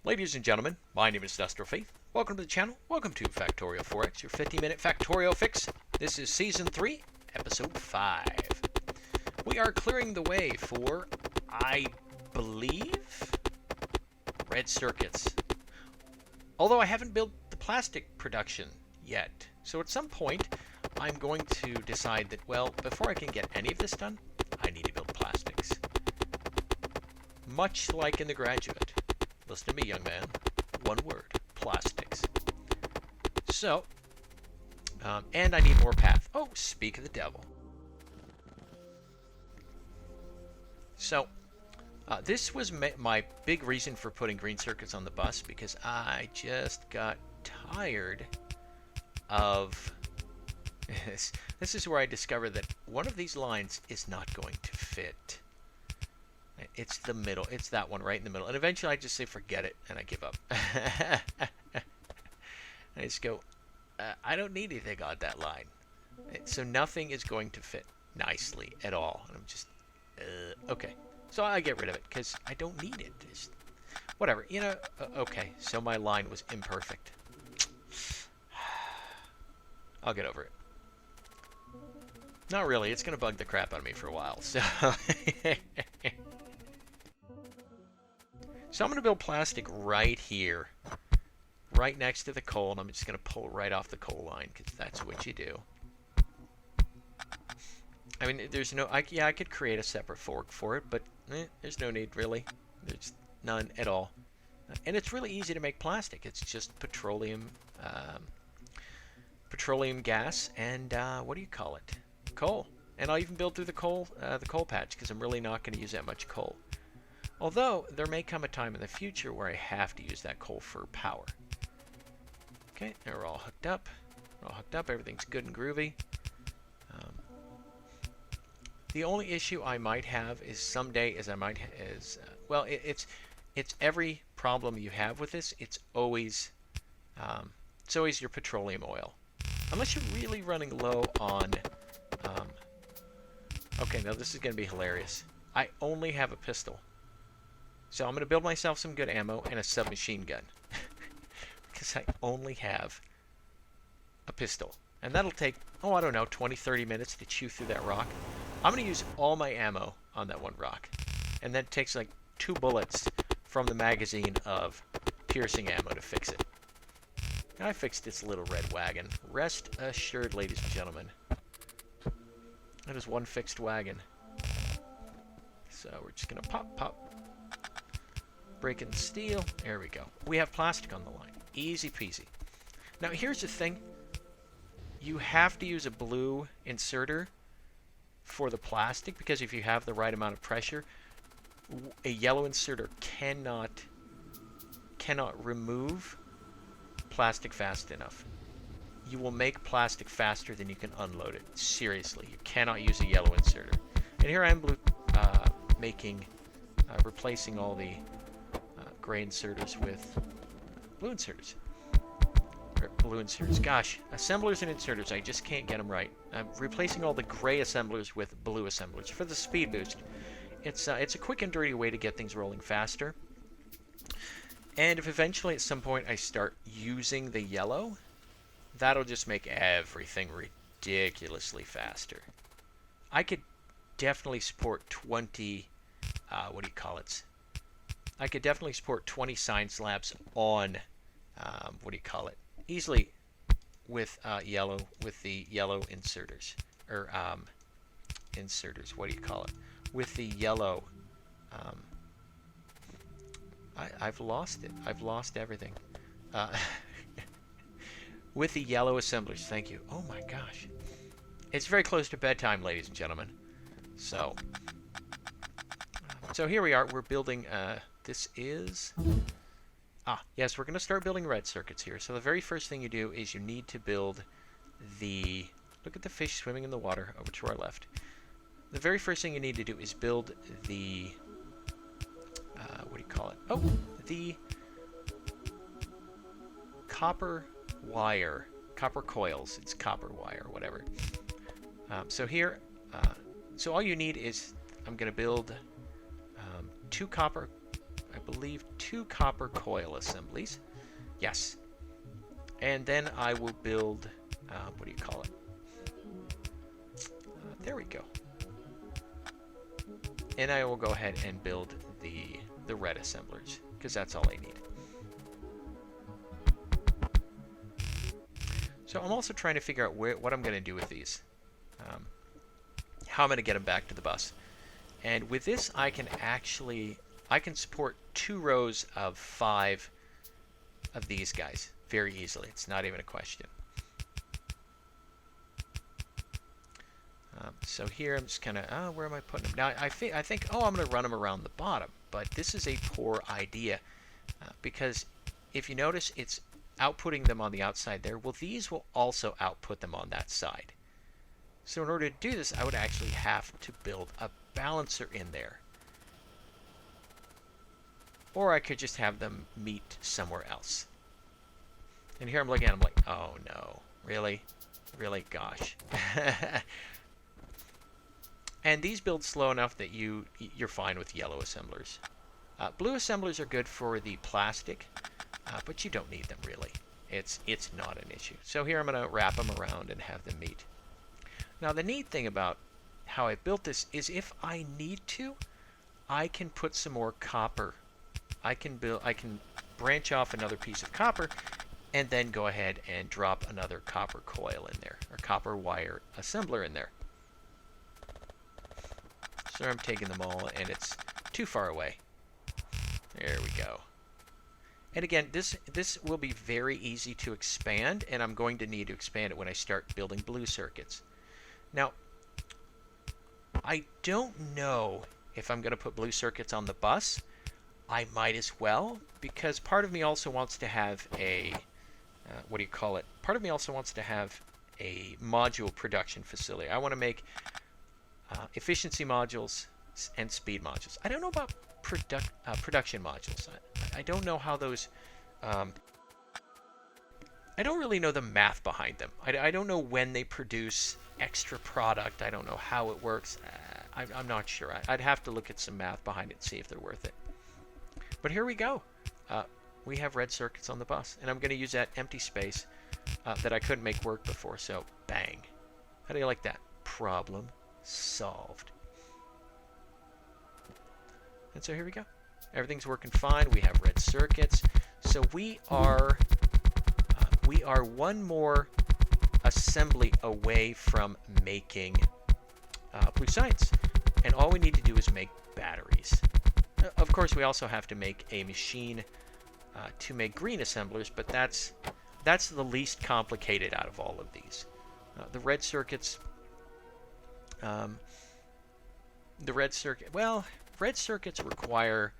Ladies and gentlemen, my name is IndustrialFaith. Welcome to the channel. Welcome to Factorio 4X, your 50-minute Factorio fix. This is Season 3, Episode 5. We are clearing the way for, I believe, red circuits. Although I haven't built the plastic production yet. So at some point, I'm going to decide that, well, before I can get any of this done, I need to build plastics. Much like in The Graduate. Listen to me, young man. One word. Plastics. So, and I need more path. Oh, speak of the devil. So, this was my big reason for putting green circuits on the bus, because I just got tired of this. This is where I discovered that one of these lines is not going to fit. It's the middle. It's that one right in the middle. And eventually I just say forget it and I give up. I just go, I don't need anything on that line. So nothing is going to fit nicely at all. And I'm just, okay. So I get rid of it because I don't need it. It's, whatever. You know, okay. So my line was imperfect. I'll get over it. Not really. It's going to bug the crap out of me for a while. So... So I'm going to build plastic right here, right next to the coal, and I'm just going to pull right off the coal line, because that's what you do. I mean, there's no, yeah, I could create a separate fork for it, but there's no need, really. There's none at all. And it's really easy to make plastic. It's just petroleum gas, and what do you call it? Coal. And I'll even build through the coal patch, because I'm really not going to use that much coal. Although, there may come a time in the future where I have to use that coal for power. Okay, now we're all hooked up. We're all hooked up. Everything's good and groovy. The only issue I might have is someday is I might well, it's every problem you have with this. It's always your petroleum oil, unless you're really running low on. Okay, now this is going to be hilarious. I only have a pistol. So I'm going to build myself some good ammo and a submachine gun. Because I only have a pistol. And that'll take, oh, I don't know, 20, 30 minutes to chew through that rock. I'm going to use all my ammo on that one rock. And that takes like 2 bullets from the magazine of piercing ammo to fix it. Now I fixed this little red wagon. Rest assured, ladies and gentlemen. That is one fixed wagon. So we're just going to pop. Breaking the steel. There we go. We have plastic on the line. Easy peasy. Now here's the thing. You have to use a blue inserter for the plastic, because if you have the right amount of pressure, a yellow inserter cannot remove plastic fast enough. You will make plastic faster than you can unload it. Seriously, you cannot use a yellow inserter. And here I am replacing all the gray inserters with blue inserters. Or blue inserters. Gosh, assemblers and inserters, I just can't get them right. I'm replacing all the gray assemblers with blue assemblers for the speed boost. It's a quick and dirty way to get things rolling faster. And if eventually at some point I start using the yellow, that'll just make everything ridiculously faster. I could definitely support 20, I could definitely support 20 sign slabs on, easily with the yellow inserters, or inserters, with the yellow, I've lost it. I've lost everything. With the yellow assemblers, thank you. Oh my gosh. It's very close to bedtime, ladies and gentlemen. So here we are. We're building, this is... yes, we're going to start building red circuits here. So the very first thing you do is you need to build the... Look at the fish swimming in the water over to our left. The very first thing you need to do is build the... Oh, the copper wire. Copper coils. It's copper wire, whatever. So here... so all you need is... I'm going to build 2 copper... believe, 2 copper coil assemblies. Yes. And then I will build, what do you call it? There we go. And I will go ahead and build the red assemblers, because that's all I need. So I'm also trying to figure out what I'm going to do with these. How I'm going to get them back to the bus. And with this, I can support 2 rows of 5 of these guys very easily. It's not even a question. So here I'm just kind of, where am I putting them? Now I think, I'm going to run them around the bottom, but this is a poor idea because if you notice, it's outputting them on the outside there. Well, these will also output them on that side. So in order to do this, I would actually have to build a balancer in there. Or I could just have them meet somewhere else. And here I'm looking at them like, oh no, really? Really? Gosh. And these build slow enough that you're fine with yellow assemblers. Blue assemblers are good for the plastic, but you don't need them really. It's not an issue. So here I'm going to wrap them around and have them meet. Now the neat thing about how I built this is if I need to, I can put some more copper. I can branch off another piece of copper and then go ahead and drop another copper coil in there, or copper wire assembler in there. So I'm taking them all and it's too far away. There we go. And again, this will be very easy to expand, and I'm going to need to expand it when I start building blue circuits. Now, I don't know if I'm going to put blue circuits on the bus. I might as well, because part of me also wants to have a, Part of me also wants to have a module production facility. I want to make efficiency modules and speed modules. I don't know about production modules. I don't know how those... I don't really know the math behind them. I don't know when they produce extra product. I don't know how it works. I'm not sure. I'd have to look at some math behind it and see if they're worth it. But here we go. We have red circuits on the bus, and I'm going to use that empty space that I couldn't make work before. So, bang. How do you like that? Problem solved. And so here we go. Everything's working fine. We have red circuits. So we are one more assembly away from making blue science. And all we need to do is make batteries. Of course, we also have to make a machine to make green assemblers, but that's the least complicated out of all of these. The red circuits... red circuits require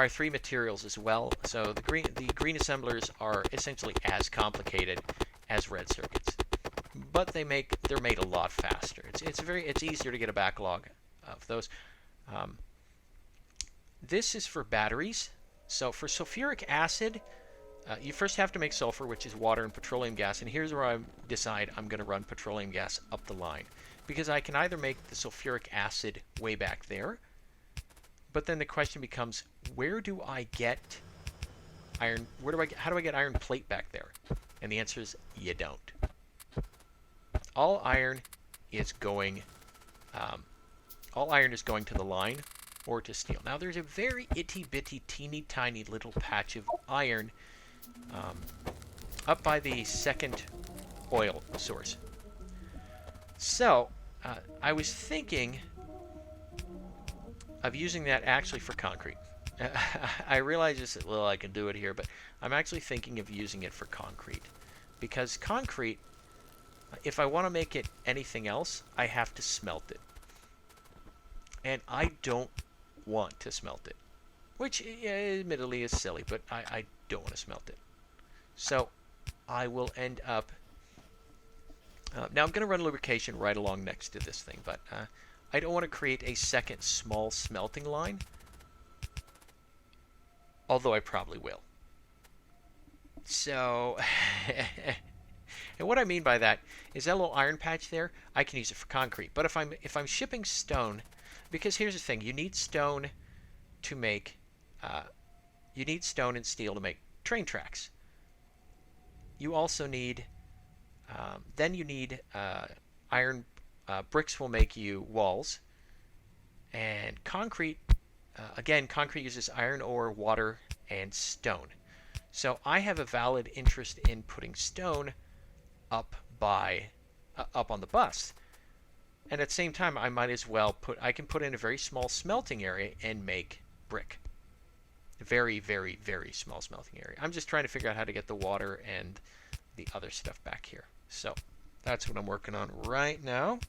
3 materials as well. So the green assemblers are essentially as complicated as red circuits, but they're made a lot faster. It's easier to get a backlog of those. This is for batteries. So for sulfuric acid, you first have to make sulfur, which is water and petroleum gas, and here's where I decide I'm going to run petroleum gas up the line, because I can either make the sulfuric acid way back there, but then the question becomes, where do I get iron? How do I get iron plate back there? And the answer is you don't. All iron is going to the line or to steel. Now there's a very itty bitty teeny tiny little patch of iron up by the second oil source. So I was thinking of using that actually for concrete. I realize just, well, I can do it here, but I'm actually thinking of using it for concrete, because concrete, if I want to make it anything else, I have to smelt it, and I don't want to smelt it, which admittedly is silly, but I don't want to smelt it. So I will end up now I'm going to run lubrication right along next to this thing, but I don't want to create a second small smelting line, although I probably will. So and what I mean by that is that little iron patch there, I can use it for concrete. But if I'm shipping stone, because here's the thing, you need stone to make, you need stone and steel to make train tracks. You also need, then you need iron. Bricks will make you walls. And concrete, again, concrete uses iron ore, water, and stone. So I have a valid interest in putting stone up on the bus. And at the same time, I might as well I can put in a very small smelting area and make brick. A very, very, very small smelting area. I'm just trying to figure out how to get the water and the other stuff back here. So that's what I'm working on right now.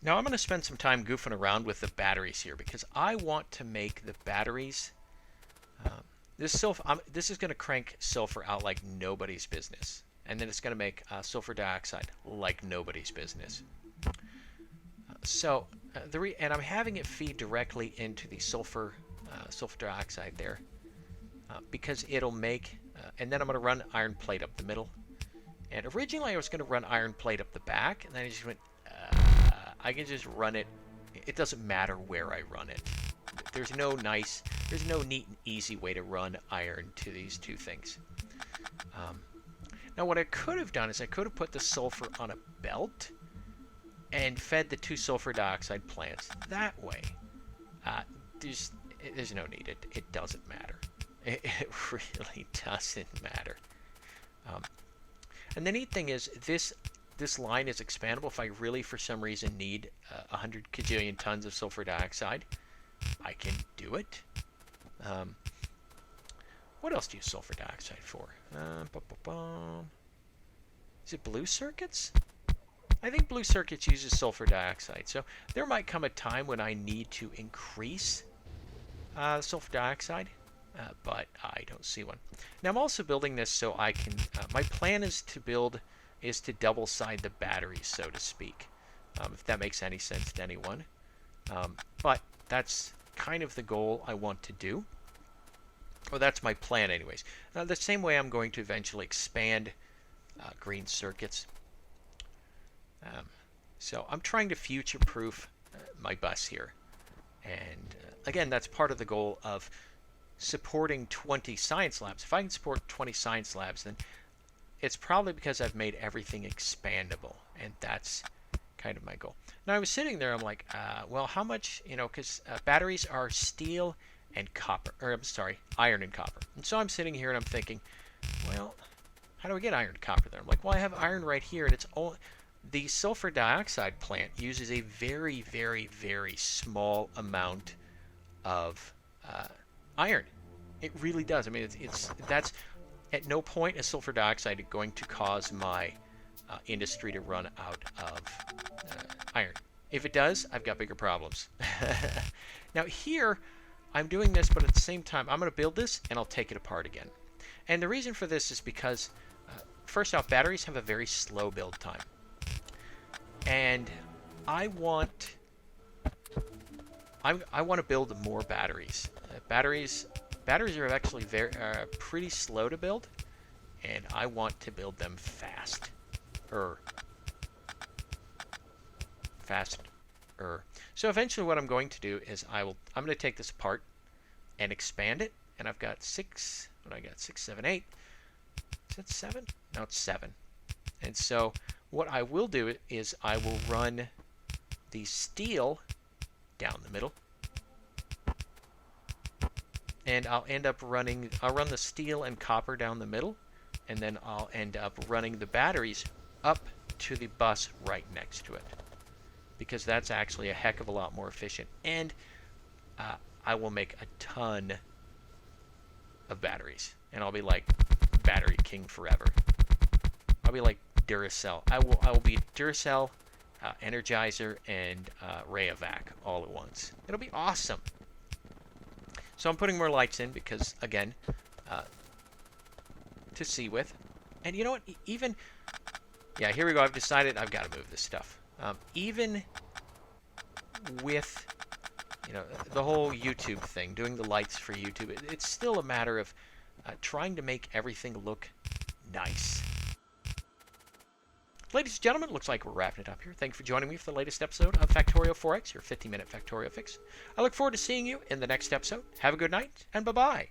Now I'm going to spend some time goofing around with the batteries here because I want to make the batteries. This is going to crank sulfur out like nobody's business, and then it's going to make sulfur dioxide like nobody's business. And I'm having it feed directly into the sulfur dioxide there because it'll make. And then I'm going to run iron plate up the middle. And originally I was going to run iron plate up the back, and then I just went. I can just run it. It doesn't matter where I run it. There's no neat and easy way to run iron to these two things. Now what I could have done is I could have put the sulfur on a belt and fed the two sulfur dioxide plants that way. There's no need. It doesn't matter. It really doesn't matter. And the neat thing is this line is expandable. If I really, for some reason, need 100 kajillion tons of sulfur dioxide, I can do it. What else do you use sulfur dioxide for? Is it blue circuits? I think blue circuits uses sulfur dioxide. So there might come a time when I need to increase sulfur dioxide, but I don't see one. Now I'm also building this so I can. My plan is to double-side the batteries, so to speak, if that makes any sense to anyone. But that's kind of the goal I want to do. Or that's my plan anyways. The same way I'm going to eventually expand green circuits. So I'm trying to future-proof my bus here. And again, that's part of the goal of supporting 20 science labs. If I can support 20 science labs, then it's probably because I've made everything expandable, and that's kind of my goal. Now I was sitting there, I'm like, well, how much, because batteries are steel and copper, or I'm sorry, iron and copper. And so I'm sitting here and I'm thinking, well, how do we get iron and copper there? I'm like, well, I have iron right here, and it's all. The sulfur dioxide plant uses a very, very, very small amount of iron. It really does. I mean, that's. At no point is sulfur dioxide going to cause my industry to run out of iron. If it does, I've got bigger problems. Now here, I'm doing this, but at the same time, I'm going to build this and I'll take it apart again. And the reason for this is because, first off, batteries have a very slow build time. And I want to build more batteries. Batteries are actually pretty slow to build, and I want to build them faster. So eventually what I'm going to do is I'm going to take this apart and expand it, and I've got 6, 7, 8. Is that 7? No, it's 7. And so what I will do is I will run the steel down the middle. And I'll run the steel and copper down the middle, and then I'll end up running the batteries up to the bus right next to it, because that's actually a heck of a lot more efficient, and I will make a ton of batteries, and I'll be like Battery King forever. I'll be like Duracell. I will be Duracell, Energizer, and Rayovac all at once. It'll be awesome. So I'm putting more lights in because, again, to see with. And you know what? Yeah, here we go. I've decided I've got to move this stuff. Even with, the whole YouTube thing, doing the lights for YouTube, it's still a matter of trying to make everything look nice. Ladies and gentlemen, looks like we're wrapping it up here. Thank you for joining me for the latest episode of Factorio 4X, your 50-minute Factorio fix. I look forward to seeing you in the next episode. Have a good night, and bye-bye.